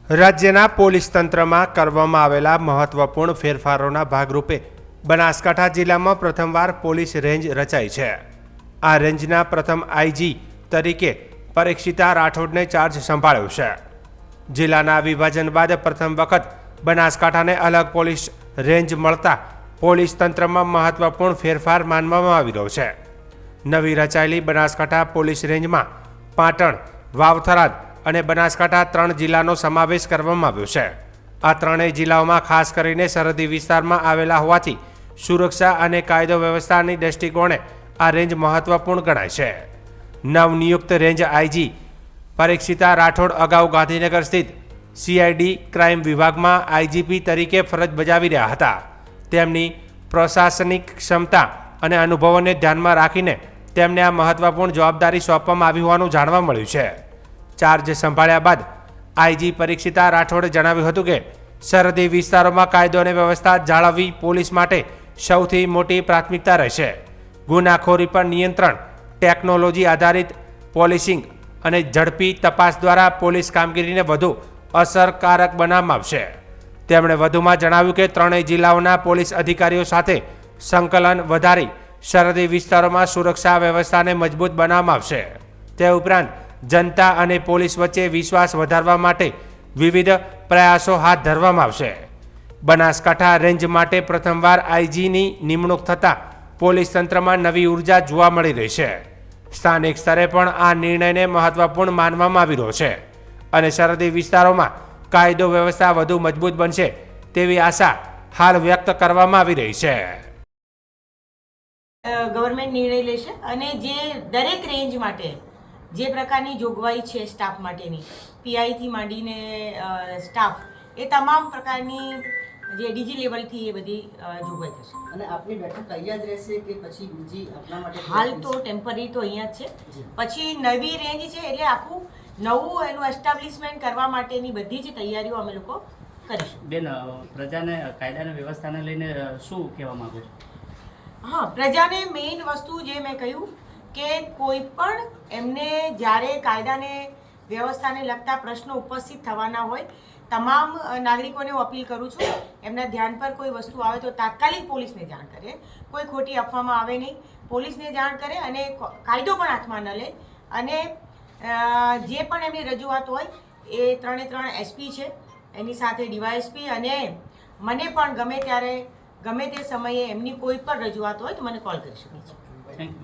રાજ્યના પોલીસ તંત્રમાં કરવામાં આવેલા મહત્વપૂર્ણ ફેરફારોના ભાગરૂપે બનાસકાંઠા જિલ્લામાં પ્રથમવાર પોલીસ રેન્જ રચાઈ છે। આ રેન્જના પ્રથમ આઈજી તરીકે પરીક્ષિતા રાઠોડને ચાર્જ સંભાળ્યો છે। જિલ્લાના વિભાજન બાદ પ્રથમ વખત બનાસકાંઠાને અલગ પોલીસ રેન્જ મળતા પોલીસ તંત્રમાં મહત્વપૂર્ણ ફેરફાર માનવામાં આવી રહ્યો છે। નવી રચાયેલી બનાસકાંઠા પોલીસ રેન્જમાં પાટણ, વાવથરાદ અને બનાસકાંઠા 3 જિલ્લાનો સમાવેશ કરવામાં આવ્યો છે। આ ત્રણેય જિલ્લાઓમાં ખાસ કરીને સરહદી વિસ્તારમાં આવેલા હોવાથી સુરક્ષા અને કાયદો વ્યવસ્થાની દૃષ્ટિકોણે આ રેન્જ મહત્વપૂર્ણ ગણાય છે। નવનિયુક્ત રેન્જ આઈજી પરીક્ષિતા રાઠોડ અગાઉ ગાંધીનગર સ્થિત સીઆઈડી ક્રાઇમ વિભાગમાં આઈજીપી તરીકે ફરજ બજાવી રહ્યા હતા। તેમની પ્રશાસનિક ક્ષમતા અને અનુભવોને ધ્યાનમાં રાખીને તેમને આ મહત્વપૂર્ણ જવાબદારી સોંપવામાં આવી હોવાનું જાણવા મળ્યું છે। ચાર્જ સંભાળ્યા બાદ આઈજી પરીક્ષિતા રાઠોડે જણાવ્યું હતું કે સરહદી વિસ્તારોમાં કાયદો અને વ્યવસ્થા જાળવવી પોલીસ માટે સૌથી મોટી પ્રાથમિકતા રહેશે। ગુનાખોરી પર નિયંત્રણ, ટેકનોલોજી આધારિત પોલીસિંગ અને ઝડપી તપાસ દ્વારા પોલીસ કામગીરીને વધુ અસરકારક બનાવવામાં આવશે। તેમણે વધુમાં જણાવ્યું કે ત્રણેય જિલ્લાઓના પોલીસ અધિકારીઓ સાથે સંકલન વધારી સરહદી વિસ્તારોમાં સુરક્ષા વ્યવસ્થાને મજબૂત બનાવવામાં આવશે। તે ઉપરાંત જનતા અને પોલીસ વચ્ચે વિશ્વાસ વધારવા માટે વિવિધ પ્રયાસો હાથ ધરવામાં આવશે। બનાસકાંઠા રેન્જ માટે પ્રથમવાર આઈજીની નિમણૂક થતાં પોલીસ તંત્રમાં નવી ઉર્જા જોવા મળી રહી છે। સ્થાનિક સ્તરે પણ આ નિર્ણયને મહત્વપૂર્ણ માનવામાં આવી રહ્યો છે અને સરહદી વિસ્તારોમાં કાયદો વ્યવસ્થા વધુ મજબૂત બનશે તેવી આશા હાલ વ્યક્ત કરવામાં આવી રહી છે। ગવર્મેન્ટ નિર્ણય લેશે અને જે દરેક રેન્જ માટે જે પ્રકારની જોગવાઈ છે સ્ટાફ માટેની, પીઆઈથી માંડીને સ્ટાફ, એ તમામ પ્રકારની જે ડીજી લેવલથી એ બધી જોગવાઈ થશે। અને આપની બેઠક અહીંયા જ રહેશે કે પછી બીજી આપના માટે? હાલ તો ટેમ્પરરી તો અહીંયા જ છે, પછી નવી રેન્જ છે એટલે આખું નવું એનું એસ્ટાબ્લિશમેન્ટ કરવા માટેની બધી જ તૈયારીઓ અમે લોકો કરીશું। બેન, પ્રજાને કાયદા અને વ્યવસ્થાને લઈને શું કહેવા માંગો છો? હા, પ્રજાને મેઇન વસ્તુ જે મેં કહ્યું કે કોઈ પણ એમને જ્યારે કાયદાને વ્યવસ્થાને લગતા પ્રશ્નો ઉપસ્થિત થવાના હોય, તમામ નાગરિકોને હું અપીલ કરું છું એમના ધ્યાન પર કોઈ વસ્તુ આવે તો તાત્કાલિક પોલીસને જાણ કરે, કોઈ ખોટી અફવામાં આવે નહીં, પોલીસને જાણ કરે અને કાયદો પણ હાથમાં ન લે। અને જે પણ એમની રજૂઆત હોય એ 3 એસપી છે, એની સાથે ડીવાયએસપી, અને મને પણ ગમે ત્યારે ગમે તે સમયે એમની કોઈ પણ રજૂઆત હોય તો મને કોલ કરી શકે છે। Thank you.